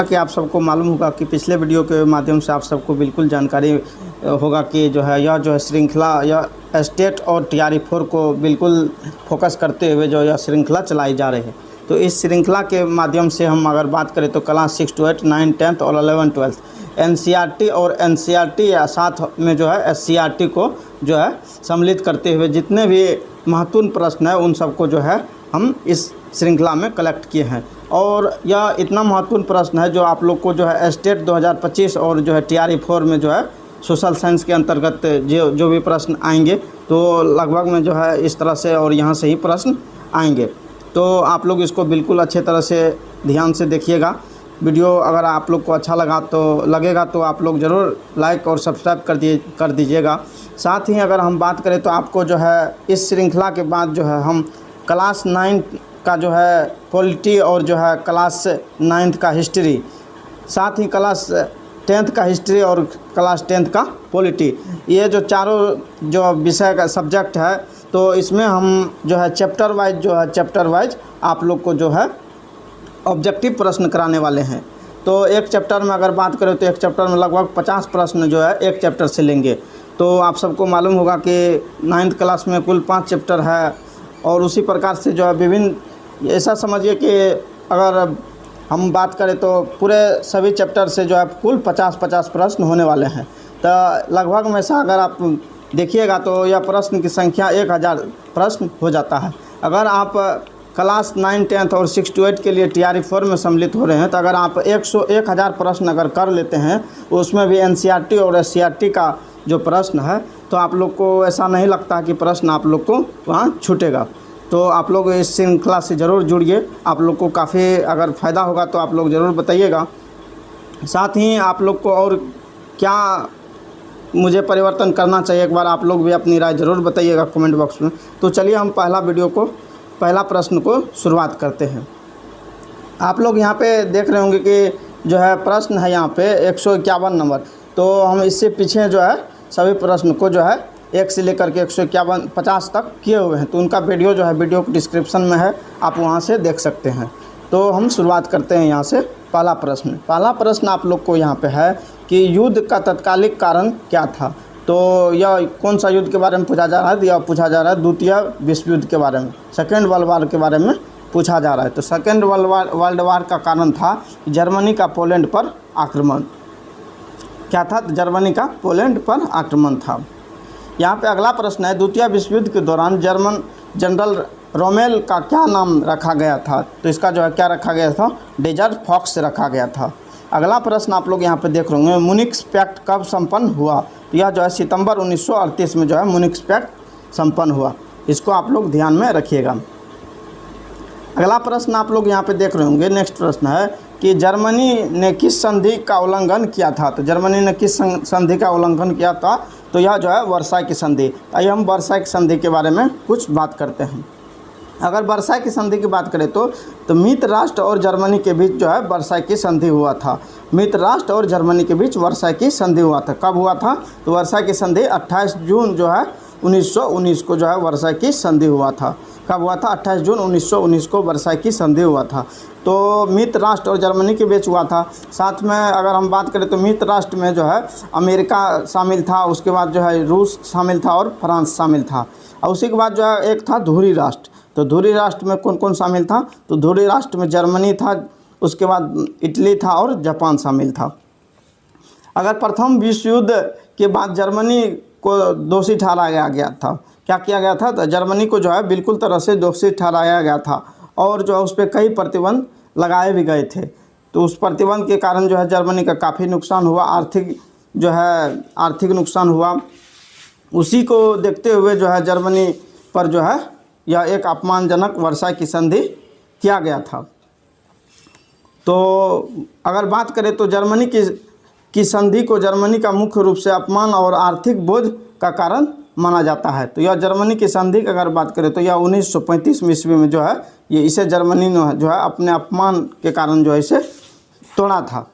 कि आप सबको मालूम होगा कि पिछले वीडियो के माध्यम से आप सबको बिल्कुल जानकारी होगा कि यह श्रृंखला यह स्टेट और TRE4 को बिल्कुल फोकस करते हुए यह श्रृंखला चलाई जा रही है। तो इस श्रृंखला के माध्यम से हम अगर बात करें तो क्लास 6 to 8, 9, 10th और 11, 12 NCERT और NCERT या साथ में SCERT को सम्मिलित करते हुए जितने भी महत्वपूर्ण प्रश्न है उन सबको हम इस श्रृंखला में कलेक्ट किए हैं। और यह इतना महत्वपूर्ण प्रश्न है जो आप लोग को स्टेट 2025 और TRE4 में सोशल साइंस के अंतर्गत जो भी प्रश्न आएंगे तो लगभग में इस तरह से और यहाँ से ही प्रश्न आएंगे। तो आप लोग इसको बिल्कुल अच्छे तरह से ध्यान से देखिएगा। वीडियो अगर आप लोग को अच्छा लगेगा तो आप लोग ज़रूर लाइक और सब्सक्राइब कर दीजिएगा। साथ ही अगर हम बात करें तो आपको इस श्रृंखला के बाद हम क्लास 9 का पॉलिटी और क्लास 9th का हिस्ट्री, साथ ही क्लास 10th का हिस्ट्री और क्लास 10th का पॉलिटी, ये जो चारों जो विषय का सब्जेक्ट है तो इसमें हम चैप्टर वाइज आप लोग को ऑब्जेक्टिव प्रश्न कराने वाले हैं। तो एक चैप्टर में अगर बात करें तो एक चैप्टर में लगभग 50 प्रश्न एक चैप्टर से लेंगे। तो आप सबको मालूम होगा कि 9th क्लास में कुल 5 चैप्टर है और उसी प्रकार से विभिन्न, ऐसा समझिए कि अगर हम बात करें तो पूरे सभी चैप्टर से कुल 50-50 प्रश्न होने वाले हैं। तो लगभग में से अगर आप देखिएगा तो यह प्रश्न की संख्या 1000 प्रश्न हो जाता है। अगर आप क्लास 9, 10th और 6 to 8 के लिए TRE4 में सम्मिलित हो रहे हैं तो अगर आप 1000 प्रश्न अगर कर लेते हैं उसमें भी NCERT और SCERT का जो प्रश्न है तो आप लोग को ऐसा नहीं लगता कि प्रश्न आप लोग को वहाँ छूटेगा। तो आप लोग इस श्रृंखला से ज़रूर जुड़िए, आप लोग को काफ़ी अगर फ़ायदा होगा तो आप लोग ज़रूर बताइएगा। साथ ही आप लोग को और क्या मुझे परिवर्तन करना चाहिए एक बार आप लोग भी अपनी राय ज़रूर बताइएगा कमेंट बॉक्स में। तो चलिए हम पहला प्रश्न को शुरुआत करते हैं। आप लोग यहाँ पे देख रहे होंगे कि प्रश्न है यहाँ पे 151 नंबर। तो हम इससे पीछे सभी प्रश्न को 1 से लेकर के 151-50 तक किए हुए हैं। तो उनका वीडियो वीडियो के डिस्क्रिप्शन में है, आप वहां से देख सकते हैं। तो हम शुरुआत करते हैं यहाँ से। पहला प्रश्न आप लोग को यहाँ पे है कि युद्ध का तत्कालिक कारण क्या था। तो यह कौन सा युद्ध के बारे में पूछा जा रहा है? यह पूछा जा रहा है द्वितीय विश्व युद्ध के बारे में, सेकेंड वर्ल्ड वार के बारे में पूछा जा रहा है। तो सेकेंड वर्ल्ड वार का कारण था जर्मनी का पोलैंड पर आक्रमण। क्या था? जर्मनी का पोलैंड पर आक्रमण था। यहाँ पे अगला प्रश्न है द्वितीय विश्व युद्ध के दौरान जर्मन जनरल रोमेल का क्या नाम रखा गया था। तो इसका क्या रखा गया था? डेजर्ट फॉक्स रखा गया था। अगला प्रश्न आप लोग यहाँ पे देख रहे होंगे मुनिक्स पैक्ट कब संपन्न हुआ। तो यह सितंबर 1938 में मुनिक्स पैक्ट संपन्न हुआ। इसको आप लोग ध्यान में रखिएगा। अगला प्रश्न आप लोग यहाँ पे देख रहे होंगे, नेक्स्ट प्रश्न है कि जर्मनी ने किस संधि का उल्लंघन किया था। तो जर्मनी ने किस संधि का उल्लंघन किया था? तो यह वर्साई की संधि। आइए हम वर्साई की संधि के बारे में कुछ बात करते हैं। अगर वर्साई की संधि की बात करें तो मित्र राष्ट्र और जर्मनी के बीच वर्साई की संधि हुआ था। मित्र राष्ट्र और जर्मनी के बीच वर्साई की संधि हुआ था। कब हुआ था? तो वर्साई की संधि 28 जून 1919 को वर्साई की संधि हुआ था। कब हुआ था? 28 जून 1919 को वर्साई की संधि हुआ था। तो मित्र राष्ट्र और जर्मनी के बीच हुआ था। साथ में अगर हम बात करें तो मित्र राष्ट्र में अमेरिका शामिल था, उसके बाद रूस शामिल था और फ्रांस शामिल था। और उसी के बाद एक था धुरी राष्ट्र। तो धुरी राष्ट्र में कौन कौन शामिल था? तो धुरी राष्ट्र में जर्मनी था, उसके बाद इटली था और जापान शामिल था। अगर प्रथम विश्व युद्ध के बाद जर्मनी को दोषी ठहराया गया था, क्या किया गया था? तो जर्मनी को बिल्कुल तरह से दोषी ठहराया गया था और उस पर कई प्रतिबंध लगाए भी गए थे। तो उस प्रतिबंध के कारण जर्मनी का काफ़ी नुकसान हुआ, आर्थिक नुकसान हुआ। उसी को देखते हुए जर्मनी पर यह एक अपमानजनक वर्साई की संधि किया गया था। तो अगर बात करें तो जर्मनी की संधि को जर्मनी का मुख्य रूप से अपमान और आर्थिक बोझ का कारण माना जाता है। तो यह जर्मनी की संधि की अगर बात करें तो यह 1935 ईस्वी में इसे जर्मनी ने अपने अपमान के कारण इसे तोड़ा था।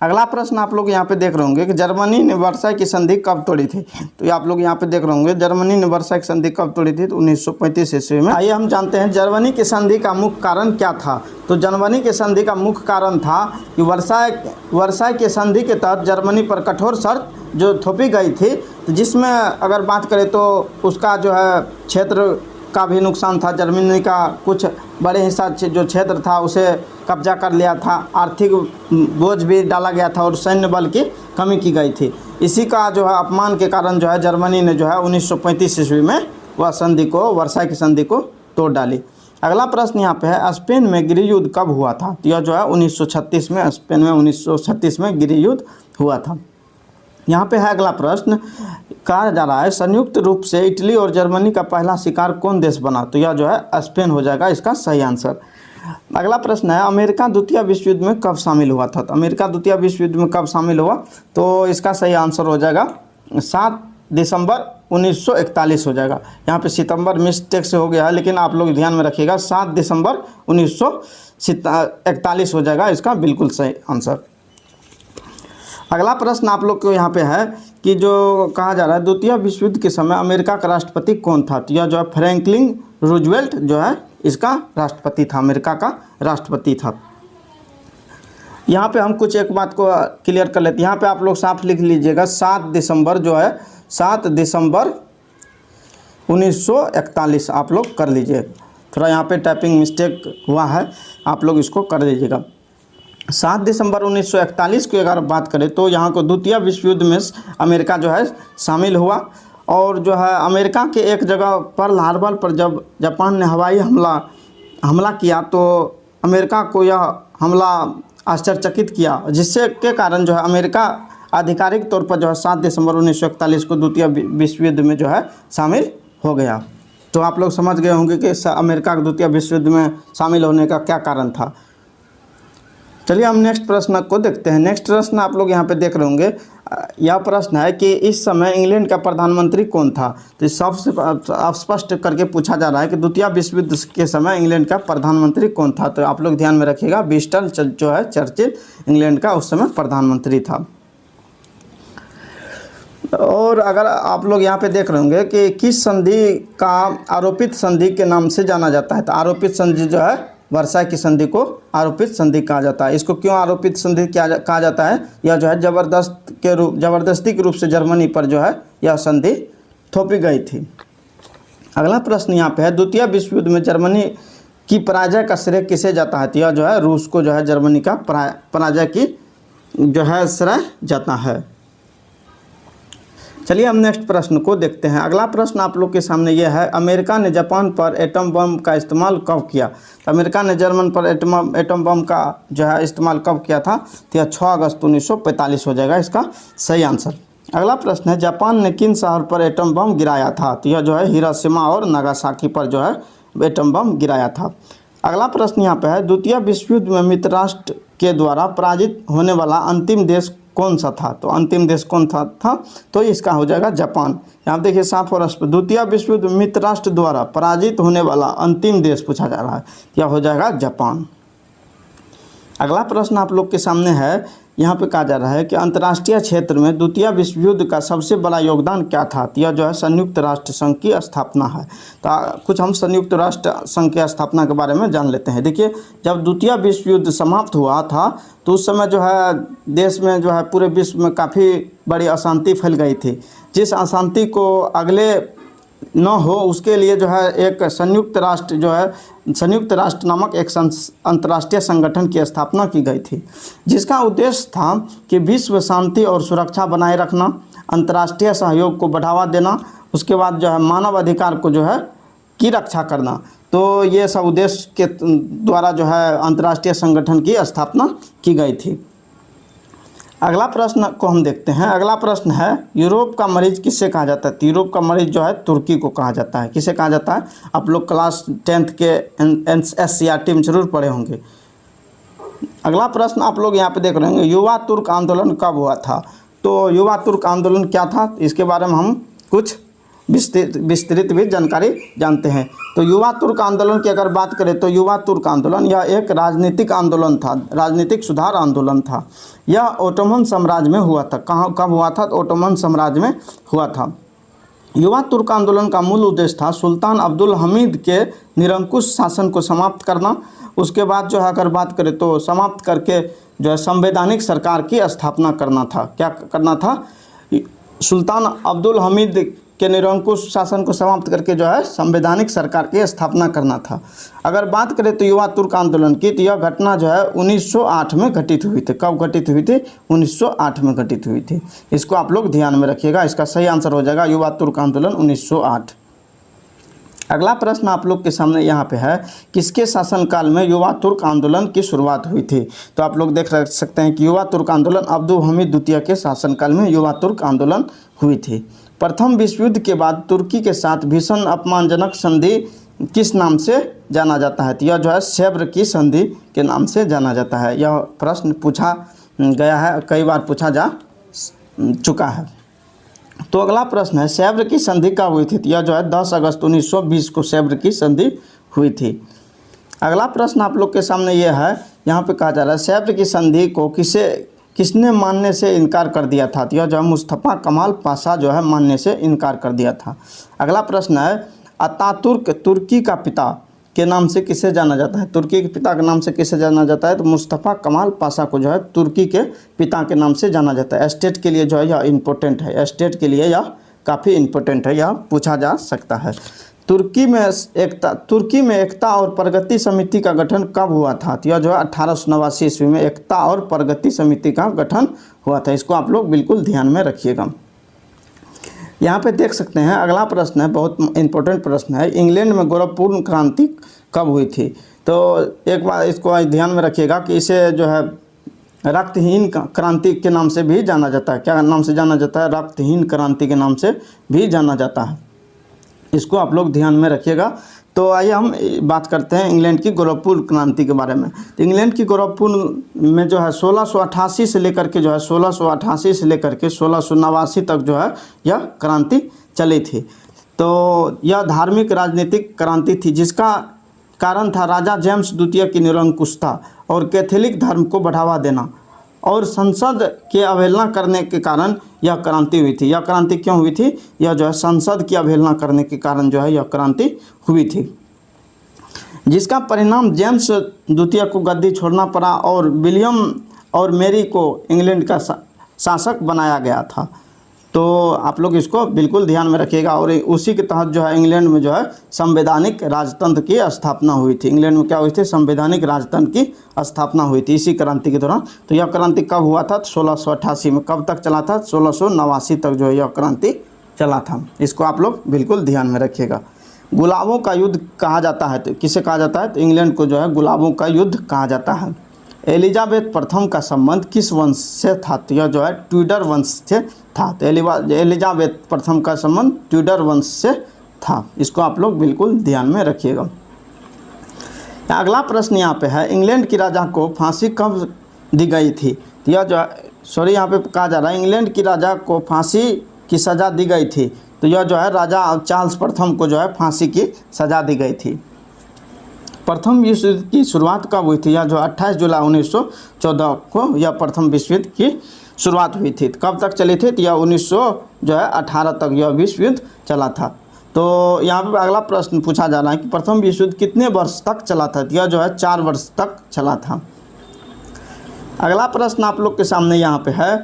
अगला प्रश्न आप लोग यहाँ पे देख रहे होंगे कि जर्मनी ने वर्साई की संधि कब तोड़ी थी। तो ये आप लोग यहाँ पे देख रहे होंगे जर्मनी ने वर्साई की संधि कब तोड़ी थी, तो 1935 ईस्वी में। आइए हम जानते हैं जर्मनी की संधि का मुख्य कारण क्या था। तो जर्मनी की संधि का मुख्य कारण था कि वर्साई की संधि के तहत जर्मनी पर कठोर शर्त जो थोपी गई थी, तो जिसमें अगर बात करें तो उसका जो है क्षेत्र का भी नुकसान था। जर्मनी का कुछ बड़े हिस्सा जो क्षेत्र था उसे कब्जा कर लिया था, आर्थिक बोझ भी डाला गया था और सैन्य बल की कमी की गई थी। इसी का जो है अपमान के कारण जो है जर्मनी ने जो है 1935 ईस्वी में वह संधि को, वर्साई की संधि को तोड़ डाली। अगला प्रश्न यहाँ पे है स्पेन में गृह युद्ध कब हुआ था। तो यह जो है 1936 में, स्पेन में 1936 में गृह युद्ध हुआ था। यहाँ पे है अगला प्रश्न, कहा जा रहा है संयुक्त रूप से इटली और जर्मनी का पहला शिकार कौन देश बना। तो यह जो है स्पेन हो जाएगा इसका सही आंसर। अगला प्रश्न है अमेरिका द्वितीय विश्व युद्ध में कब शामिल हुआ था। तो अमेरिका द्वितीय विश्व युद्ध में कब शामिल हुआ, तो इसका सही आंसर हो जाएगा 7 दिसंबर 1941 हो जाएगा। यहाँ पे सितंबर मिस्टेक से हो गया है, लेकिन आप लोग ध्यान में रखिएगा 7 दिसंबर 1941 हो जाएगा इसका बिल्कुल सही आंसर। अगला प्रश्न आप लोग को यहाँ पे है कि जो कहा जा रहा है द्वितीय विश्व युद्ध के समय अमेरिका का राष्ट्रपति कौन था। तो यह जो है फ्रैंकलिन रूजवेल्ट जो है इसका राष्ट्रपति था, अमेरिका का राष्ट्रपति था। यहाँ पे हम कुछ एक बात को क्लियर कर लेते हैं। यहाँ पे आप लोग साफ लिख लीजिएगा 7 दिसंबर जो है 7 दिसंबर 1941 आप लोग कर लीजिए। थोड़ा यहाँ पे टाइपिंग मिस्टेक हुआ है, आप लोग इसको कर लीजिएगा। 7 दिसंबर 1941 की अगर बात करें तो यहाँ को द्वितीय विश्व युद्ध में अमेरिका जो है शामिल हुआ। और जो है अमेरिका के एक जगह पर्ल हार्बर पर जब जापान ने हवाई हमला किया तो अमेरिका को यह हमला आश्चर्यचकित किया, जिससे के कारण जो है अमेरिका आधिकारिक तौर पर जो है 7 दिसंबर 1941 को द्वितीय विश्व युद्ध में जो है शामिल हो गया। तो आप लोग समझ गए होंगे कि अमेरिका के द्वितीय विश्व युद्ध में शामिल होने का क्या कारण था। चलिए हम नेक्स्ट प्रश्न को देखते हैं। नेक्स्ट प्रश्न आप लोग यहाँ पे देख रहे होंगे, यह प्रश्न है कि इस समय इंग्लैंड का प्रधानमंत्री कौन था। तो सबसे स्पष्ट करके पूछा जा रहा है कि द्वितीय विश्व युद्ध के समय इंग्लैंड का प्रधानमंत्री कौन था। तो आप लोग ध्यान में रखिएगा विंस्टन जो है चर्चिल इंग्लैंड का उस समय प्रधानमंत्री था। और अगर आप लोग यहाँ पे देख रहे होंगे कि किस संधि का आरोपित संधि के नाम से जाना जाता है। तो आरोपित संधि जो है वर्साई की संधि को आरोपित संधि कहा जाता है। इसको क्यों आरोपित संधि कहा जाता है, यह जो है जबरदस्ती के रूप से जर्मनी पर जो है यह संधि थोपी गई थी। अगला प्रश्न यहाँ पे है द्वितीय विश्व युद्ध में जर्मनी की पराजय का श्रेय किसे जाता है। तो यह जो है रूस को जो है जर्मनी का पराजय की जो है श्रेय जाता है। चलिए हम नेक्स्ट प्रश्न को देखते हैं। अगला प्रश्न आप लोग के सामने यह है अमेरिका ने जापान पर एटम बम का इस्तेमाल कब किया। तो अमेरिका ने जर्मन पर एटम बम का जो है इस्तेमाल कब किया था। तो यह 6 अगस्त 1945 हो जाएगा इसका सही आंसर। अगला प्रश्न है जापान ने किन शहर पर एटम बम गिराया था। तो यह जो है हिरोशिमा और नागासाकी पर जो है एटम बम गिराया था। अगला प्रश्न यहाँ पे है द्वितीय विश्व युद्ध में मित्र राष्ट्र के द्वारा पराजित होने वाला अंतिम देश कौन सा था। तो अंतिम देश कौन था तो इसका हो जाएगा जापान। यहाँ देखिए साफ और स्पष्ट द्वितीय विश्व युद्ध मित्र राष्ट्र द्वारा पराजित होने वाला अंतिम देश पूछा जा रहा है, यह हो जाएगा जापान। अगला प्रश्न आप लोग के सामने है, यहाँ पे कहा जा रहा है कि अंतर्राष्ट्रीय क्षेत्र में द्वितीय विश्व युद्ध का सबसे बड़ा योगदान क्या था। तो यह जो है संयुक्त राष्ट्र संघ की स्थापना है। तो कुछ हम संयुक्त राष्ट्र संघ की स्थापना के बारे में जान लेते हैं। देखिए जब द्वितीय विश्व युद्ध समाप्त हुआ था तो उस समय जो है देश में जो है पूरे विश्व में काफ़ी बड़ी अशांति फैल गई थी। जिस अशांति को अगले न हो उसके लिए जो है एक संयुक्त राष्ट्र नामक एक अंतर्राष्ट्रीय संगठन की स्थापना की गई थी, जिसका उद्देश्य था कि विश्व शांति और सुरक्षा बनाए रखना, अंतर्राष्ट्रीय सहयोग को बढ़ावा देना, उसके बाद जो है मानव अधिकार को जो है की रक्षा करना। तो ये सब उद्देश्य के द्वारा जो है अंतर्राष्ट्रीय संगठन की स्थापना की गई थी। अगला प्रश्न को हम देखते हैं। अगला प्रश्न है यूरोप का मरीज किससे कहा जाता है। यूरोप का मरीज जो है तुर्की को कहा जाता है। किसे कहा जाता है, आप लोग क्लास 10th के NCERT में जरूर पढ़े होंगे। अगला प्रश्न आप लोग यहाँ पे देख रहे होंगे युवा तुर्क आंदोलन कब हुआ था। तो युवा तुर्क आंदोलन क्या था इसके बारे में हम कुछ विस्तृत भी जानकारी जानते हैं। तो युवा तुर्क आंदोलन की अगर बात करें तो युवा तुर्क आंदोलन यह एक राजनीतिक आंदोलन था, राजनीतिक सुधार आंदोलन था। यह ओटोमन साम्राज्य में हुआ था। कब हुआ था? तो ओटोमन साम्राज्य में हुआ था। युवा तुर्क आंदोलन का मूल उद्देश्य था सुल्तान अब्दुल हमीद के निरंकुश शासन को समाप्त करना। उसके बाद जो है अगर बात करें तो समाप्त करके जो है संवैधानिक सरकार की स्थापना करना था। क्या करना था? सुल्तान अब्दुल हमीद के निरंकुश शासन को समाप्त करके जो है संवैधानिक सरकार की स्थापना करना था। अगर बात करें तो युवा तुर्क आंदोलन की, तो यह घटना जो है 1908 में घटित हुई थी। कब घटित हुई थी? 1908 में घटित हुई थी। इसको आप लोग ध्यान में रखिएगा। इसका सही आंसर हो जाएगा युवा तुर्क आंदोलन 1908। अगला प्रश्न आप लोग के सामने यहाँ पे है, किसके शासनकाल में युवा तुर्क आंदोलन की शुरुआत हुई थी? तो आप लोग देख सकते हैं कि युवा तुर्क आंदोलन अब्दुल हमीद द्वितीय के शासनकाल में युवा तुर्क आंदोलन हुई थी। प्रथम विश्व युद्ध के बाद तुर्की के साथ भीषण अपमानजनक संधि किस नाम से जाना जाता है? तो यह जो है सेव्र की संधि के नाम से जाना जाता है। यह प्रश्न पूछा गया है, कई बार पूछा जा चुका है। तो अगला प्रश्न है, सेव्र की संधि कब हुई थी? यह जो है 10 अगस्त 1920 को सेव्र की संधि हुई थी। अगला प्रश्न आप लोग के सामने यह है, यहाँ पे कहा जा रहा है सेव्र की संधि को किसने मानने से इनकार कर दिया था? तो यह जो है मुस्तफ़ा कमाल पाशा जो है मानने से इनकार कर दिया था। अगला प्रश्न है, अतातुर्क तुर्की का पिता के नाम से किसे जाना जाता है? तुर्की के पिता के नाम से किसे जाना जाता है? तो मुस्तफ़ा कमाल पाशा को जो है तुर्की के पिता के नाम से जाना जाता है। स्टेट के लिए जो है यह इम्पोर्टेंट है, स्टेट के लिए यह काफ़ी इम्पोर्टेंट है, यह पूछा जा सकता है। तुर्की में एकता और प्रगति समिति का गठन कब हुआ था? तो यह जो है 1889 ईस्वी में एकता और प्रगति समिति का गठन हुआ था। इसको आप लोग बिल्कुल ध्यान में रखिएगा। यहाँ पे देख सकते हैं अगला प्रश्न है, बहुत इंपॉर्टेंट प्रश्न है, इंग्लैंड में गोरखपुर क्रांति कब हुई थी? तो एक बार इसको ध्यान में रखिएगा कि इसे जो है रक्तहीन क्रांति के नाम से भी जाना जाता है। क्या नाम से जाना जाता है? रक्तहीन क्रांति के नाम से भी जाना जाता है। इसको आप लोग ध्यान में रखिएगा। तो आइए हम बात करते हैं इंग्लैंड की गोरखपुर क्रांति के बारे में। तो इंग्लैंड की गोरखपुर में जो है 1688 से लेकर के जो है 1688 से लेकर के 1689 तक जो है यह क्रांति चली थी। तो यह धार्मिक राजनीतिक क्रांति थी, जिसका कारण था राजा जेम्स द्वितीय की निरंकुशता और कैथोलिक धर्म को बढ़ावा देना और संसद की अवहेलना करने के कारण यह क्रांति हुई थी। यह क्रांति क्यों हुई थी? यह जो है संसद की अवहेलना करने के कारण जो है यह क्रांति हुई थी, जिसका परिणाम जेम्स द्वितीय को गद्दी छोड़ना पड़ा और विलियम और मैरी को इंग्लैंड का शासक बनाया गया था। तो आप लोग इसको बिल्कुल ध्यान में रखिएगा। और उसी के तहत जो है इंग्लैंड में जो है संवैधानिक राजतंत्र की स्थापना हुई थी। इंग्लैंड में क्या हुई थी? संवैधानिक राजतंत्र की स्थापना हुई थी इसी क्रांति के दौरान। तो यह क्रांति कब हुआ था? 1688 में। कब तक चला था? 1689 तक जो है यह क्रांति चला था। इसको आप लोग बिल्कुल ध्यान में रखिएगा। गुलाबों का युद्ध कहा जाता है, तो किसे कहा जाता है? तो इंग्लैंड को जो है गुलाबों का युद्ध कहा जाता है। एलिजाबेथ प्रथम का संबंध किस वंश से था? तो यह जो है ट्यूडर वंश से था। तो एलिजाबेथ प्रथम का संबंध ट्यूडर वंश से था। इसको आप लोग बिल्कुल ध्यान में रखिएगा। अगला प्रश्न यहाँ पे है, इंग्लैंड की राजा को फांसी कब दी गई थी? तो यह जो है यहाँ पे कहा जा रहा है इंग्लैंड की राजा को फांसी की सज़ा दी गई थी। तो यह जो है राजा चार्ल्स प्रथम को जो है फांसी की सज़ा दी गई थी। प्रथम विश्व युद्ध की शुरुआत कब हुई थी? यह जो 28 जुलाई 1914 को यह प्रथम विश्व युद्ध की शुरुआत हुई थी। कब तक चली थी? तो यह 1918 तक यह विश्व युद्ध चला था। तो यहाँ पर अगला प्रश्न पूछा जा रहा है कि प्रथम विश्व युद्ध कितने वर्ष तक चला था? यह जो है 4 वर्ष तक चला था। अगला प्रश्न आप लोग के सामने यहाँ पे है,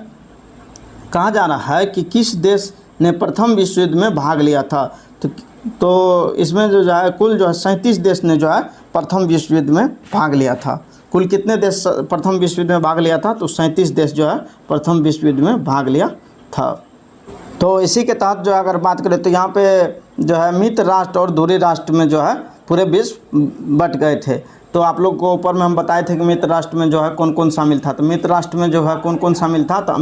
कहा जा रहा है कि किस देश ने प्रथम विश्व युद्ध में भाग लिया था? तो इसमें जो है कुल जो है 37 देश ने जो है प्रथम विश्व युद्ध में भाग लिया था। कुल कितने देश प्रथम विश्व युद्ध में भाग लिया था? तो 37 देश जो है प्रथम विश्व युद्ध में भाग लिया था। तो इसी के तहत जो है अगर बात करें तो यहाँ पे जो है मित्र राष्ट्र और दूरी राष्ट्र में जो है पूरे विश्व बट गए थे। तो आप लोग को ऊपर में हम बताए थे कि मित्र राष्ट्र में जो है कौन कौन शामिल था। तो मित्र राष्ट्र में जो है कौन कौन शामिल था? तो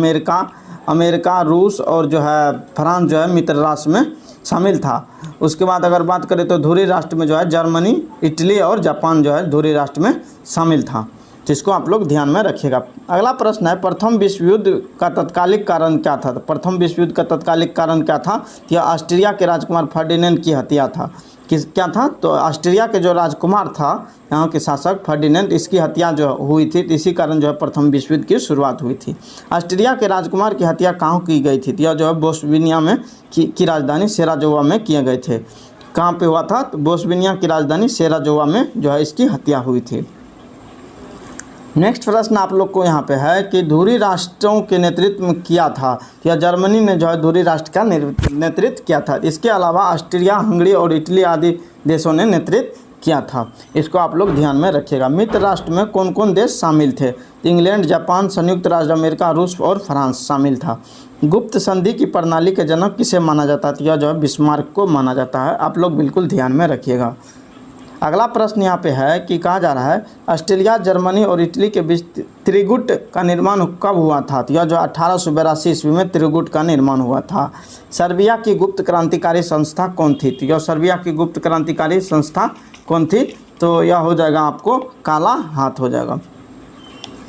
अमेरिका, रूस और जो है फ्रांस जो है मित्र राष्ट्र में शामिल था। उसके बाद अगर बात करें तो धुरी राष्ट्र में जो है जर्मनी, इटली और जापान जो है धुरी राष्ट्र में शामिल था। तो इसको आप लोग ध्यान में रखिएगा। अगला प्रश्न है, प्रथम विश्व युद्ध का तत्कालिक कारण क्या था? तो प्रथम विश्व युद्ध का तत्कालिक कारण क्या था? यह ऑस्ट्रिया के राजकुमार फर्डिनेंड की हत्या था। क्या था? तो ऑस्ट्रिया के जो राजकुमार था, यहाँ के शासक फर्डिनेंड, इसकी हत्या जो हुई थी, तो इसी कारण जो है प्रथम विश्व युद्ध की शुरुआत हुई थी। ऑस्ट्रिया के राजकुमार की हत्या कहाँ की गई थी? यह जो है बोस्निया में की राजधानी सेराजोवा में किए गए थे। कहाँ पे हुआ था? तो बोस्निया की राजधानी सेराजोवा में जो है इसकी हत्या हुई थी। नेक्स्ट प्रश्न आप लोग को यहाँ पे है कि धुरी राष्ट्रों के नेतृत्व में किया था। या जर्मनी ने जो है धुरी राष्ट्र का नेतृत्व किया था। इसके अलावा ऑस्ट्रिया, हंगरी और इटली आदि देशों ने नेतृत्व किया था। इसको आप लोग ध्यान में रखिएगा। मित्र राष्ट्र में कौन कौन देश शामिल थे? इंग्लैंड, जापान, संयुक्त राज्य अमेरिका, रूस और फ्रांस शामिल था। गुप्त संधि की प्रणाली के जनक किसे माना जाता है? यह जो है बिस्मार्क को माना जाता है। आप लोग बिल्कुल ध्यान में रखिएगा। अगला प्रश्न यहाँ पे है कि कहा जा रहा है, ऑस्ट्रेलिया, जर्मनी और इटली के बीच त्रिगुट का निर्माण कब हुआ था? तो यह जो 1882 ईस्वी में त्रिगुट का निर्माण हुआ था। सर्बिया की गुप्त क्रांतिकारी संस्था कौन थी? तो यह सर्बिया की गुप्त क्रांतिकारी संस्था कौन थी? तो यह हो जाएगा आपको काला हाथ हो जाएगा।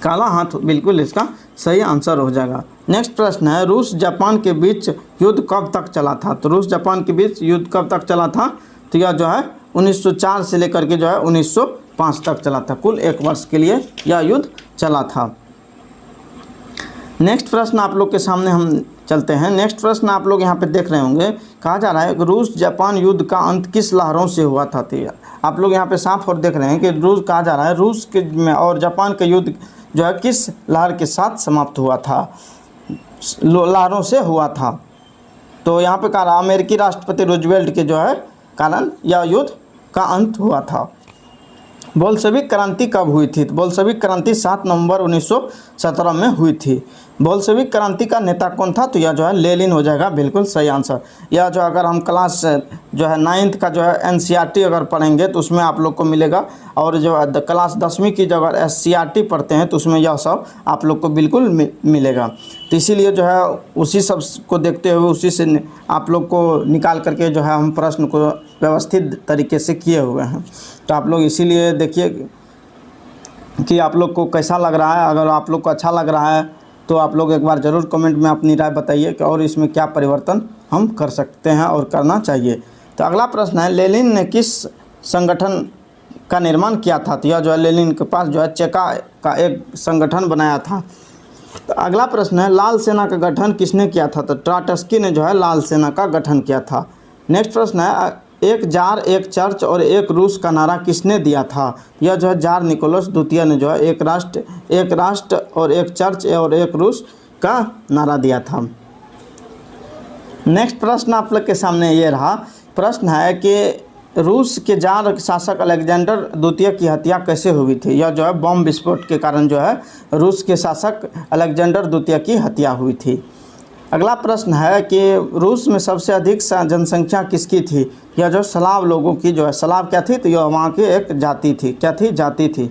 काला हाथ बिल्कुल इसका सही आंसर हो जाएगा। नेक्स्ट प्रश्न है, रूस जापान के बीच युद्ध कब तक चला था? तो रूस जापान के बीच युद्ध कब तक चला था? तो यह जो है 1904 से लेकर के जो है 1905 तक चला था। कुल 1 वर्ष के लिए यह युद्ध चला था। नेक्स्ट प्रश्न आप लोग के सामने हम चलते हैं। नेक्स्ट प्रश्न आप लोग यहाँ पे देख रहे होंगे, कहा जा रहा है कि रूस जापान युद्ध का अंत किस लहरों से हुआ था? आप लोग यहाँ पे साफ और देख रहे हैं कि रूस, कहा जा रहा है रूस के में और जापान का युद्ध जो है किस लहर के साथ समाप्त हुआ था? लहरों से हुआ था। तो यहाँ पे कहा रहा अमेरिकी राष्ट्रपति रूजवेल्ट के जो है कारण यह युद्ध का अंत हुआ था। बोल्शेविक क्रांति कब हुई थी? तो बोल्शेविक क्रांति 7 नवंबर 1917 में हुई थी। बोल्शेविक क्रांति का नेता कौन था? तो यह जो है लेनिन हो जाएगा, बिल्कुल सही आंसर। यह जो अगर हम क्लास जो है 9th का जो है NCERT अगर पढ़ेंगे तो उसमें आप लोग को मिलेगा, और जो क्लास 10वीं की जो अगर SCERT पढ़ते हैं तो उसमें यह सब आप लोग को बिल्कुल मिलेगा। तो इसीलिए जो है उसी सब को देखते हुए उसी से आप लोग को निकाल करके जो है हम प्रश्न को व्यवस्थित तरीके से किए हुए हैं। तो आप लोग इसीलिए देखिए कि आप लोग को कैसा लग रहा है। अगर आप लोग को अच्छा लग रहा है तो आप लोग एक बार ज़रूर कमेंट में अपनी राय बताइए कि और इसमें क्या परिवर्तन हम कर सकते हैं और करना चाहिए। तो अगला प्रश्न है, लेनिन ने किस संगठन का निर्माण किया था? तो यह जो है लेनिन के पास जो है चेका का एक संगठन बनाया था। तो अगला प्रश्न है, लाल सेना का गठन किसने किया था? तो ट्राटस्की ने जो है लाल सेना का गठन किया था। नेक्स्ट प्रश्न है, एक जार, एक चर्च और एक रूस का नारा किसने दिया था? यह जो है जार निकोलस द्वितीय ने जो है एक राष्ट्र और एक चर्च और एक रूस का नारा दिया था। नेक्स्ट प्रश्न आप लोग के सामने ये रहा। प्रश्न है कि रूस के जार शासक अलेक्जेंडर द्वितीय की हत्या कैसे हुई थी? यह जो है बम विस्फोट के कारण जो है रूस के शासक अलेक्जेंडर द्वितीय की हत्या हुई थी। अगला प्रश्न है कि रूस में सबसे अधिक जनसंख्या किसकी थी? यह जो स्लाव लोगों की जो है, स्लाव क्या थी? तो यह वहाँ की एक जाति थी। क्या थी? जाति थी।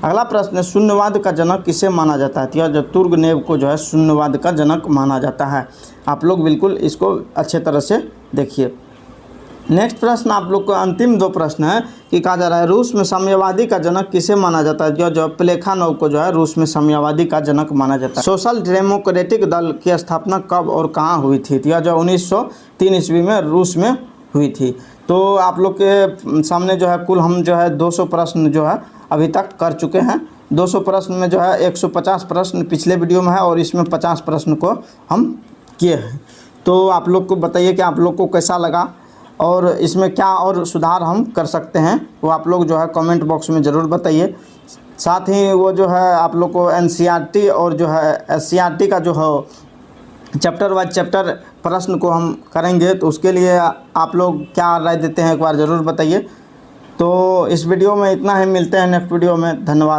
अगला प्रश्न है, शून्यवाद का जनक किसे माना जाता है? यह जो तुर्गनेव को जो है शून्यवाद का जनक माना जाता है। आप लोग बिल्कुल इसको अच्छे तरह से देखिए। नेक्स्ट प्रश्न आप लोग को अंतिम 2 प्रश्न है कि कहा जा रहा है रूस में साम्यवादी का जनक किसे माना जाता है? जो प्लेखानोव को जो है रूस में साम्यवादी का जनक माना जाता है। सोशल डेमोक्रेटिक दल की स्थापना कब और कहाँ हुई थी? यह जो 1903 ईस्वी में रूस में हुई थी। तो आप लोग के सामने जो है कुल हम जो है 200 प्रश्न जो है अभी तक कर चुके हैं। 200 प्रश्न में जो है 150 प्रश्न पिछले वीडियो में है और इसमें 50 प्रश्न को हम किए हैं। तो आप लोग को बताइए कि आप लोग को कैसा लगा और इसमें क्या और सुधार हम कर सकते हैं, वो आप लोग जो है कमेंट बॉक्स में ज़रूर बताइए। साथ ही वो जो है आप लोग को NCERT और जो है SCERT का जो है चैप्टर वाइज चैप्टर प्रश्न को हम करेंगे, तो उसके लिए आप लोग क्या राय देते हैं एक बार ज़रूर बताइए। तो इस वीडियो में इतना ही, मिलते हैं नेक्स्ट वीडियो में। धन्यवाद।